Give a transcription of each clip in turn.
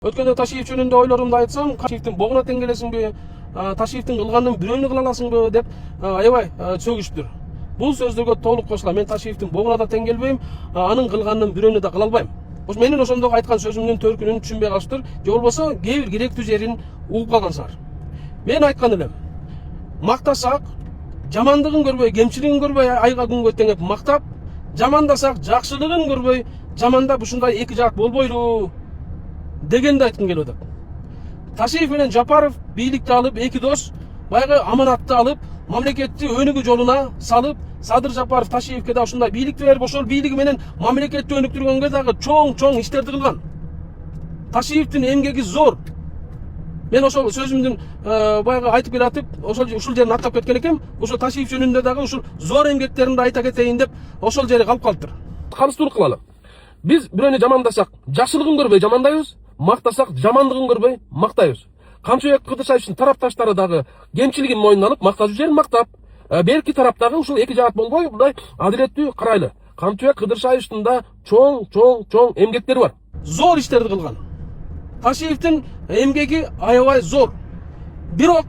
Өткөндө Ташиев жөнүндө ойлорумду айтсам, Ташиевдин богуна тең келесиңби, Ташиевдин кылганын бирөөнү кыла аласыңбы деп аябай сөгүштүр. Бул сөздөргө толук кошулам. Мен Ташиевдин богуна да тең келбейм, анын кылганын бирөөнү да кыла албайм. Менин ошондогу айткан сөзүмдүн төркүнүн түшүнбөй калыштыр, же болбосо кээ бир керектүү жерин угуп калгансыңар. Мен айткан элем. Мактасак, жамандыгын көрбөй, кемчилигин көрбөй, айга күнгө теңеп мактап, жамандасак, жакшылыгын көрбөй, жамандап ушундай эки жаат болбойлу дегенди айткым келип атат. Ташиев менен Жапаров бийликти алып, эки дос баягы аманатты алып, мамлекетти өнүгүү жолуна салып, Садыр Жапаров Ташиевке да ушундай бийликти берип, ошол бийлиги менен мамлекетти өнүктүргөнгө дагы чоң иштерди кылган. Ташиевдин эмгеги зор. Мен ошол сөзүмдүн баягы айтып келатып, ушул жерин аттап кеткен экем. Ошол Ташиев жөнүндө дагы ушул зор эмгектеринди айта кетейин деп, ошол жери калып калыптыр. Калыстуулук кылалы. Биз бирөөнү жамандасак, жакшылыгын көрбөй жамандайбыз, мактасак, жамандыгын көрбөй мактайбыз. Камчыбек Кыдыршаевдин тарапташтары дагы кемчилигин мойнуна алып, мактажуу жерин мактап, берки тараптагы ушул эки жаат болбой, мындай адилеттүү карайлы. Камчыбек Кыдыршаевдин да чоң эмгектери бар. Зор иштерди кылган. Ташиевдин эмгеги аябай зор. Бирок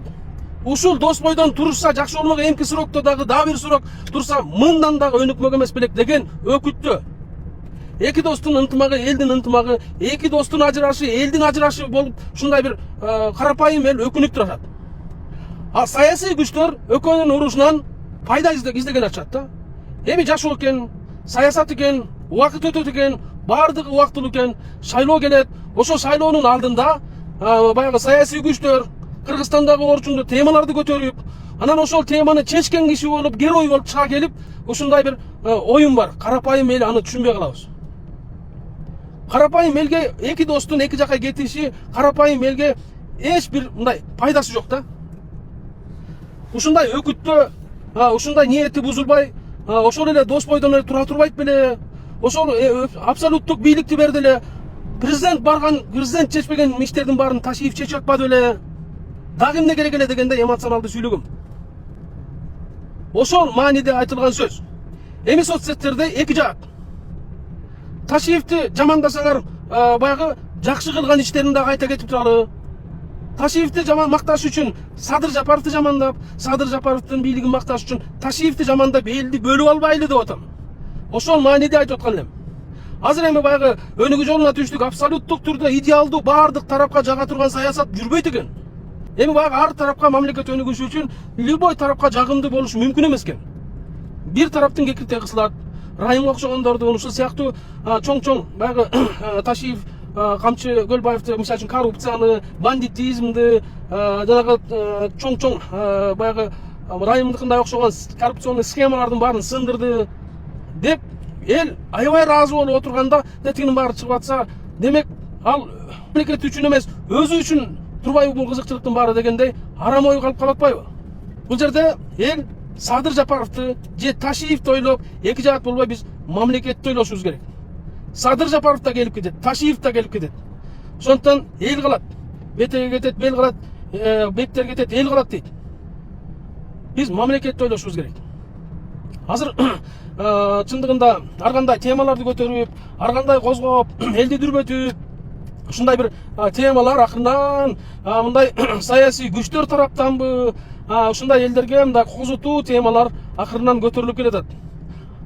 ушул дос бойдон турушса жакшы болмок, эмки срокто дагы бир срок турса, мындан дагы өнүкмөк эмес белек деген өкүттө. Эки достун ынтымагы, элдин ынтымагы, эки достун ажырашы, элдин ажырашы болуп, ушундай бир карапайым эл өкүнүп турат. А саясий күчтөр экөөнүн урушунан пайда издеген атышат да. Эми жашоо экен, саясат экен, убакыт өтөт экен, баардыгы убактылуу экен, шайлоо келет. Ошо шайлоонун алдында баягы саясий күчтөр Кыргызстандагы орчундуу темаларды көтөрүп, анан ошол теманы чечкен киши болуп, герой болуп чыга келип, ушундай бир оюн бар. Карапайым эл аны түшүнбөй калабыз. Карапайым элге эки достун эки жака кетиши, карапайым элге эч бир мындай пайдасы жок да. Ушундай өкүттө, ушундай ниети бузулбай, ошол эле дос бойдон эле тура турбайт беле, ошол абсолюттук бийликти берди эле, президент чечпеген иштердин баарын Ташиев чечип атпады беле, дагы эмне керек эле дегенде эмоционалдуу сүйлөгөм. Ошол мааниде айтылган сөз. Эми соцсеттерде эки жаат. Ташиевти жамандасаңар, баягы жакшы кылган иштерин дагы айта кетип туралы. Ташиевти макташ үчүн Садыр Жапаровду жамандап, Садыр Жапаровдун бийлигин макташ үчүн Ташиевти жамандап элди бөлүп албайлы деп атам. Ошол мааниде айтып аткан элем. Азыр эми баягы өнүгүү жолуна түштүк, абсолюттук түрдө идеалдуу баардык тарапка жага турган саясат жүрбөйт экен. Эми баягы ар тарапка мамлекет өнүгүшү үчүн любой тарапка жагымдуу болушу мүмкүн эмес экен. Бир тараптын кекирте кысылат. Райымга окшогондордун ушул сыяктуу чоң баягы Ташиев Камчы Көлбаевди, мисалы үчүн коррупцияны, бандитизмди, жанагы чоң баягы райымдыкындай окшогон коррупционный схемалардын баарын сындырды деп эл аябай ыраазы болуп отурганда тетигинин баары чыгып атса, демек ал мамлекет үчүн эмес, өзү үчүн турбайбы бул кызыкчылыктын баары дегендей арам ой калып калып атпайбы? Бул жерде эл Садыр Жапаровду же Ташиевди ойлоп, эки жаат болбой биз мамлекетти ойлошубуз керек. Садыр Жапаров да келип кетет, Ташиев да келип кетет. Ошондон эл калат. Бетеге кетет, бел калат, бектер кетет, эл калат дейт. Биз мамлекетти ойлошубуз керек. Азыр чындыгында ар кандай темаларды көтөрүп, ар кандай козгоп, элди дүрбөтүп, ушундай бир темалар акырынан мындай саясий күчтөр тараптанбы, ушундай элдерге мындай козутуу темалар акырынан көтөрүлүп келатат.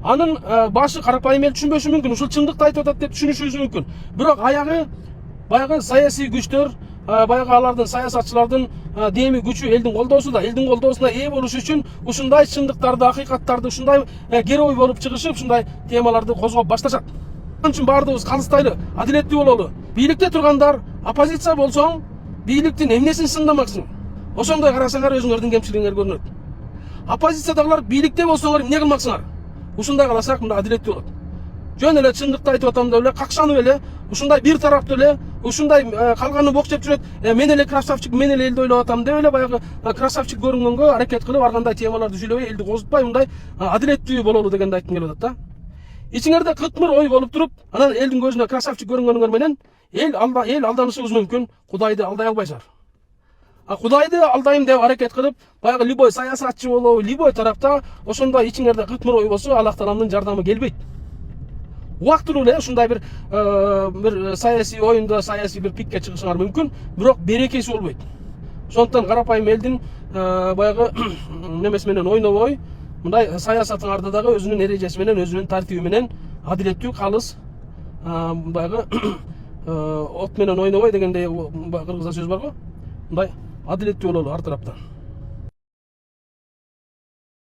Анын башы карапайым эл түшүнбөшү мүмкүн, ушул чындыкты айтып атат деп түшүнүшүбүз мүмкүн. Бирок аягы баягы саясий күчтөр, баягы алардын саясатчылардын деми күчү элдин колдоосунда, элдин колдоосуна ээ болуш үчүн ушундай чындыктарды, акыйкаттарды, ушундай герой болуп чыгышып, ушундай темаларды козгоп башташат. Ошон үчүн баардыгыбыз калыстайлы, адилеттүү бололу. Бийликте тургандар, оппозиция болсоң, бийликтин эмнесин сындамаксың? Ошондой карасаңар өзүңөрдүн кемчилигиңер көрүнөт. Оппозициядагылар бийликте болсоңор эмне кылмаксыңар? Ушундай кыласак мында адилеттүү болот. Жөн эле чындыкты айтып атам деп эле, какшанып эле, ушундай бир тараптуу эле, ушундай калганы бок жеп жүрөт, мен эле красавчик, мен эле элди ойлоп атам деп эле баягы красавчик көрүнгөнгө аракет кылып, ар кандай темаларды сүйлөбөй, элди козутпай, мындай адилеттүү бололу дегенди айткым келип атат да. Ичиңерде кытмыр ой болуп туруп, анан элдин көзүнө красавчик көрүнгөнүңөр менен эл алданышыбыз мүмкүн, Кудайды алдай албайсыңар. Кудайды алдайм деп аракет кылып, баягы любой саясатчы болобу, любой тарапта ошондой ичиңерде кытмыр ой болсо, Аллах Тааланын жардамы келбейт. убактылуу эле ушундай бир саясий оюнда, саясий бир пикке чыгышыңар мүмкүн, бирок берекеси болбойт. Ошондуктан карапайым элдин баягы немеси менен ойнобой, мындай саясатыңарды дагы өзүнүн эрежеси менен, өзүнүн тартиби менен адилеттүү, калыс, баягы от менен ойнобой дегендей кыргызда сөз бар го. Мындай адилеттүү бололу ар тараптан.